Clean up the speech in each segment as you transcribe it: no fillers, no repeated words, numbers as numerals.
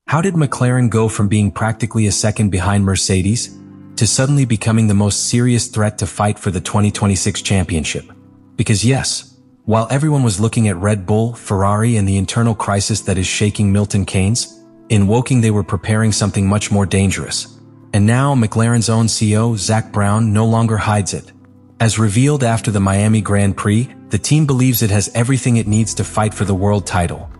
How did McLaren go from being practically a second behind Mercedes to suddenly becoming the most serious threat to fight for the 2026 championship? Because yes, while everyone was looking at Red Bull, Ferrari, and the internal crisis that is shaking Milton Keynes, in Woking they were preparing something much more dangerous. And now McLaren's own CEO, Zak Brown, no longer hides it. As revealed after the Miami Grand Prix, the team believes it has everything it needs to fight for the world title.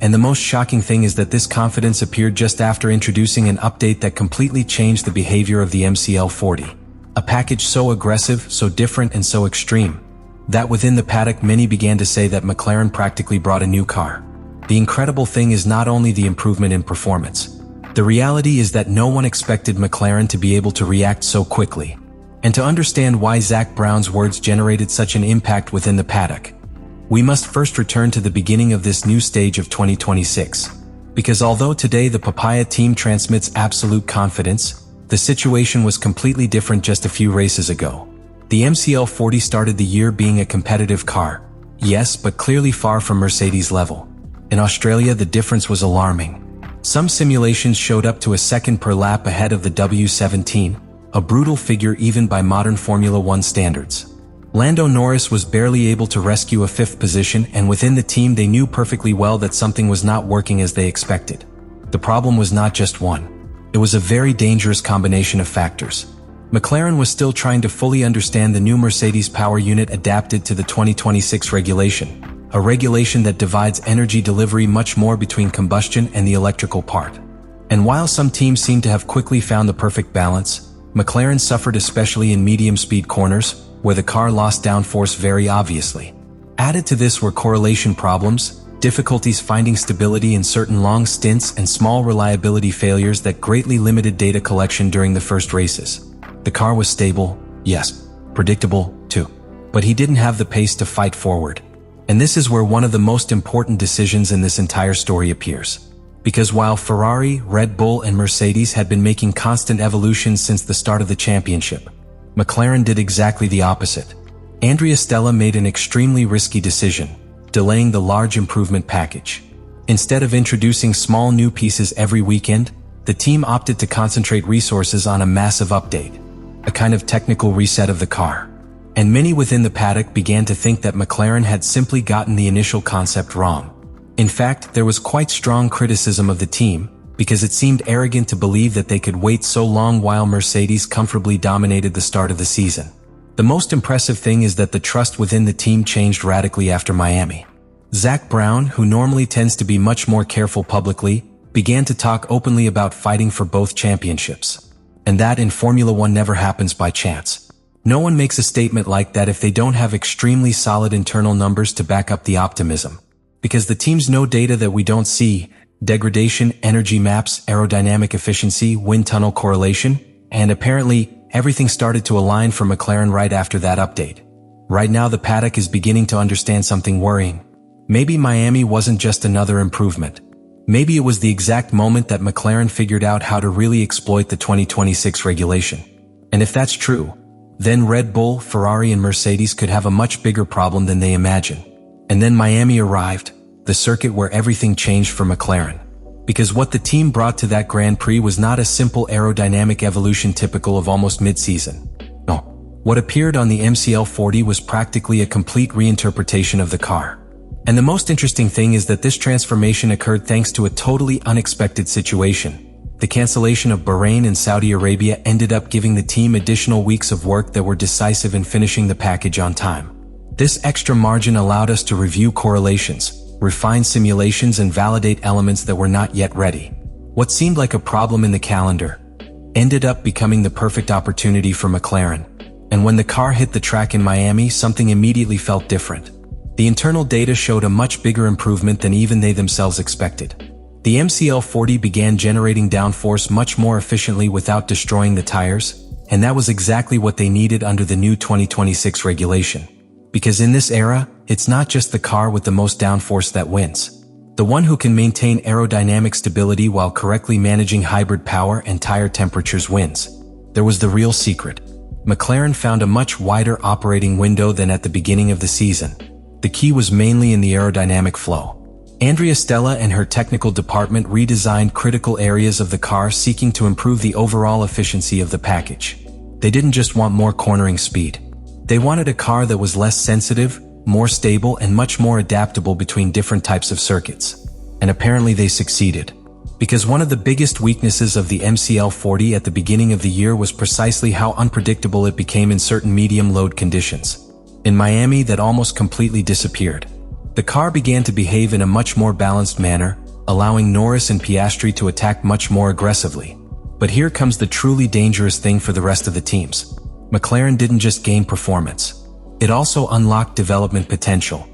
And the most shocking thing is that this confidence appeared just after introducing an update that completely changed the behavior of the MCL40. A package so aggressive, so different, and so extreme, that within the paddock many began to say that McLaren practically brought a new car. The incredible thing is not only the improvement in performance. The reality is that no one expected McLaren to be able to react so quickly. And to understand why Zak Brown's words generated such an impact within the paddock, we must first return to the beginning of this new stage of 2026. Because although today the Papaya team transmits absolute confidence, the situation was completely different just a few races ago. The MCL40 started the year being a competitive car, yes, but clearly far from Mercedes level. In Australia, the difference was alarming. Some simulations showed up to a second per lap ahead of the W17, a brutal figure even by modern Formula One standards. Lando Norris was barely able to rescue a fifth position, and within the team they knew perfectly well that something was not working as they expected. The problem was not just one. It was a very dangerous combination of factors. McLaren was still trying to fully understand the new Mercedes power unit adapted to the 2026 regulation, a regulation that divides energy delivery much more between combustion and the electrical part. And while some teams seemed to have quickly found the perfect balance, McLaren suffered especially in medium-speed corners, where the car lost downforce very obviously. Added to this were correlation problems, difficulties finding stability in certain long stints, and small reliability failures that greatly limited data collection during the first races. The car was stable, yes, predictable, too. But he didn't have the pace to fight forward. And this is where one of the most important decisions in this entire story appears. Because while Ferrari, Red Bull, and Mercedes had been making constant evolutions since the start of the championship, McLaren did exactly the opposite. Andrea Stella made an extremely risky decision, delaying the large improvement package. Instead of introducing small new pieces every weekend, the team opted to concentrate resources on a massive update, a kind of technical reset of the car. And many within the paddock began to think that McLaren had simply gotten the initial concept wrong. In fact, there was quite strong criticism of the team, because it seemed arrogant to believe that they could wait so long while Mercedes comfortably dominated the start of the season. The most impressive thing is that the trust within the team changed radically after Miami. Zak Brown, who normally tends to be much more careful publicly, began to talk openly about fighting for both championships. And that in Formula One never happens by chance. No one makes a statement like that if they don't have extremely solid internal numbers to back up the optimism. Because the teams know data that we don't see: degradation, energy maps, aerodynamic efficiency, wind tunnel correlation, and apparently, everything started to align for McLaren right after that update. Right now the paddock is beginning to understand something worrying. Maybe Miami wasn't just another improvement. Maybe it was the exact moment that McLaren figured out how to really exploit the 2026 regulation. And if that's true, then Red Bull, Ferrari, and Mercedes could have a much bigger problem than they imagine. And then Miami arrived, the circuit where everything changed for McLaren. Because what the team brought to that Grand Prix was not a simple aerodynamic evolution typical of almost mid-season. No. What appeared on the MCL40 was practically a complete reinterpretation of the car. And the most interesting thing is that this transformation occurred thanks to a totally unexpected situation. The cancellation of Bahrain and Saudi Arabia ended up giving the team additional weeks of work that were decisive in finishing the package on time. This extra margin allowed us to review correlations, refine simulations, and validate elements that were not yet ready. What seemed like a problem in the calendar ended up becoming the perfect opportunity for McLaren. And when the car hit the track in Miami, something immediately felt different. The internal data showed a much bigger improvement than even they themselves expected. The MCL40 began generating downforce much more efficiently without destroying the tires, and that was exactly what they needed under the new 2026 regulation. Because in this era, it's not just the car with the most downforce that wins. The one who can maintain aerodynamic stability while correctly managing hybrid power and tire temperatures wins. There was the real secret. McLaren found a much wider operating window than at the beginning of the season. The key was mainly in the aerodynamic flow. Andrea Stella and her technical department redesigned critical areas of the car, seeking to improve the overall efficiency of the package. They didn't just want more cornering speed. They wanted a car that was less sensitive, more stable, and much more adaptable between different types of circuits. And apparently they succeeded. Because one of the biggest weaknesses of the MCL40 at the beginning of the year was precisely how unpredictable it became in certain medium load conditions. In Miami, that almost completely disappeared. The car began to behave in a much more balanced manner, allowing Norris and Piastri to attack much more aggressively. But here comes the truly dangerous thing for the rest of the teams. McLaren didn't just gain performance. It also unlocked development potential.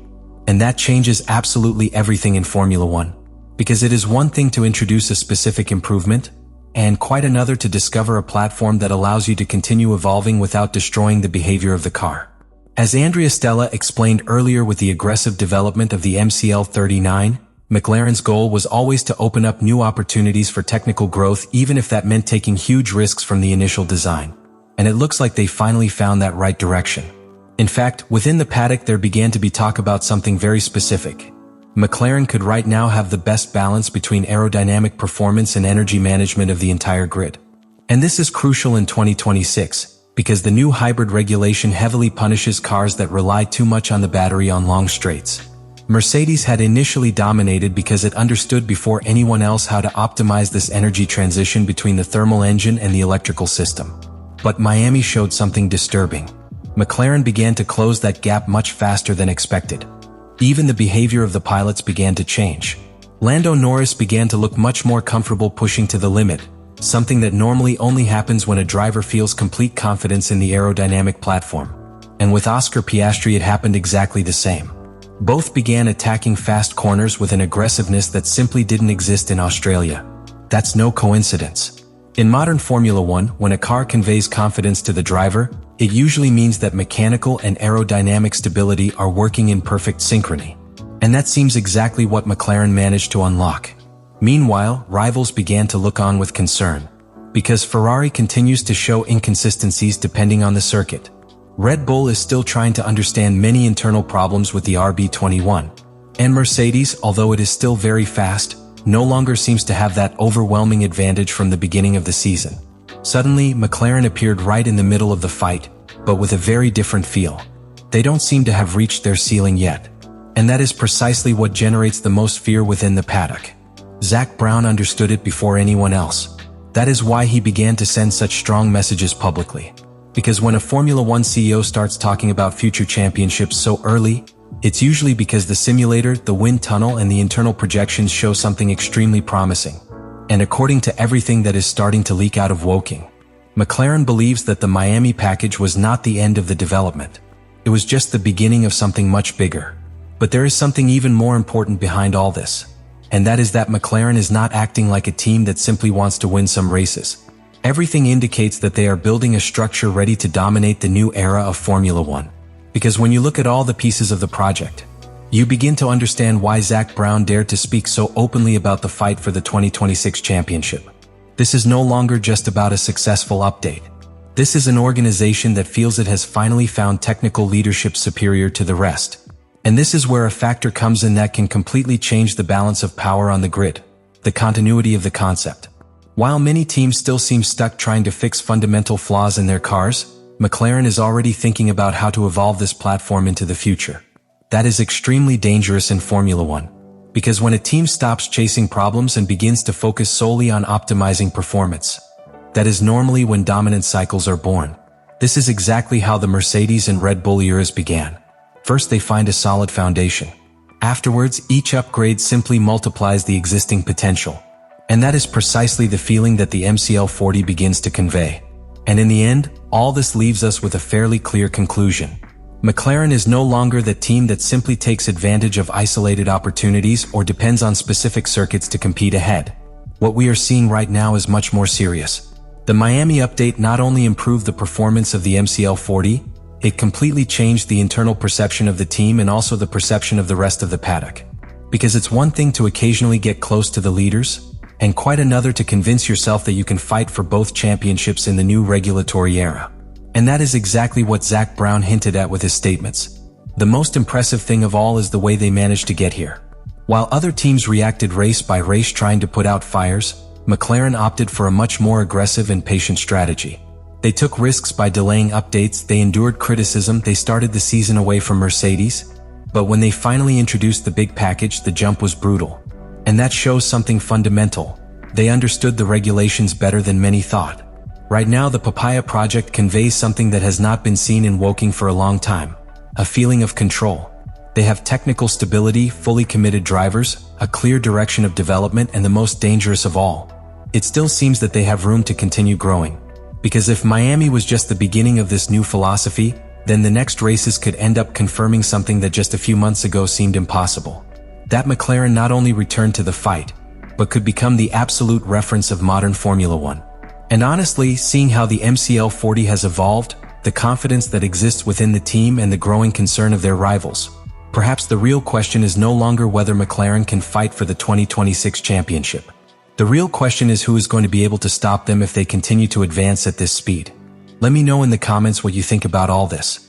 And that changes absolutely everything in Formula One. Because it is one thing to introduce a specific improvement, and quite another to discover a platform that allows you to continue evolving without destroying the behavior of the car. As Andrea Stella explained earlier, with the aggressive development of the MCL39, McLaren's goal was always to open up new opportunities for technical growth, even if that meant taking huge risks from the initial design. And it looks like they finally found that right direction. In fact, within the paddock there began to be talk about something very specific. McLaren could right now have the best balance between aerodynamic performance and energy management of the entire grid. And this is crucial in 2026. Because the new hybrid regulation heavily punishes cars that rely too much on the battery on long straights. Mercedes had initially dominated because it understood before anyone else how to optimize this energy transition between the thermal engine and the electrical system. But Miami showed something disturbing. McLaren began to close that gap much faster than expected. Even the behavior of the pilots began to change. Lando Norris began to look much more comfortable pushing to the limit. Something that normally only happens when a driver feels complete confidence in the aerodynamic platform. And with Oscar Piastri it happened exactly the same. Both began attacking fast corners with an aggressiveness that simply didn't exist in Australia. That's no coincidence. In modern Formula One, when a car conveys confidence to the driver, it usually means that mechanical and aerodynamic stability are working in perfect synchrony. And that seems exactly what McLaren managed to unlock. Meanwhile, rivals began to look on with concern. Because Ferrari continues to show inconsistencies depending on the circuit. Red Bull is still trying to understand many internal problems with the RB21. And Mercedes, although it is still very fast, no longer seems to have that overwhelming advantage from the beginning of the season. Suddenly, McLaren appeared right in the middle of the fight, but with a very different feel. They don't seem to have reached their ceiling yet. And that is precisely what generates the most fear within the paddock. Zak Brown understood it before anyone else. That is why he began to send such strong messages publicly. Because when a Formula One CEO starts talking about future championships so early, it's usually because the simulator, the wind tunnel, and the internal projections show something extremely promising. And according to everything that is starting to leak out of Woking, McLaren believes that the Miami package was not the end of the development. It was just the beginning of something much bigger. But there is something even more important behind all this. And that is that McLaren is not acting like a team that simply wants to win some races. Everything indicates that they are building a structure ready to dominate the new era of Formula One. Because when you look at all the pieces of the project, you begin to understand why Zak Brown dared to speak so openly about the fight for the 2026 championship. This is no longer just about a successful update. This is an organization that feels it has finally found technical leadership superior to the rest. And this is where a factor comes in that can completely change the balance of power on the grid, the continuity of the concept. While many teams still seem stuck trying to fix fundamental flaws in their cars, McLaren is already thinking about how to evolve this platform into the future. That is extremely dangerous in Formula One. Because when a team stops chasing problems and begins to focus solely on optimizing performance, that is normally when dominant cycles are born. This is exactly how the Mercedes and Red Bull eras began. First they find a solid foundation. Afterwards, each upgrade simply multiplies the existing potential. And that is precisely the feeling that the MCL40 begins to convey. And in the end, all this leaves us with a fairly clear conclusion. McLaren is no longer the team that simply takes advantage of isolated opportunities or depends on specific circuits to compete ahead. What we are seeing right now is much more serious. The Miami update not only improved the performance of the MCL40, it completely changed the internal perception of the team and also the perception of the rest of the paddock. Because it's one thing to occasionally get close to the leaders, and quite another to convince yourself that you can fight for both championships in the new regulatory era. And that is exactly what Zak Brown hinted at with his statements. The most impressive thing of all is the way they managed to get here. While other teams reacted race by race trying to put out fires, McLaren opted for a much more aggressive and patient strategy. They took risks by delaying updates, they endured criticism, they started the season away from Mercedes, but when they finally introduced the big package, the jump was brutal. And that shows something fundamental. They understood the regulations better than many thought. Right now, the Papaya project conveys something that has not been seen in Woking for a long time: a feeling of control. They have technical stability, fully committed drivers, a clear direction of development, and the most dangerous of all, it still seems that they have room to continue growing. Because if Miami was just the beginning of this new philosophy, then the next races could end up confirming something that just a few months ago seemed impossible. That McLaren not only returned to the fight, but could become the absolute reference of modern Formula One. And honestly, seeing how the MCL40 has evolved, the confidence that exists within the team and the growing concern of their rivals, perhaps the real question is no longer whether McLaren can fight for the 2026 championship. The real question is who is going to be able to stop them if they continue to advance at this speed. Let me know in the comments what you think about all this.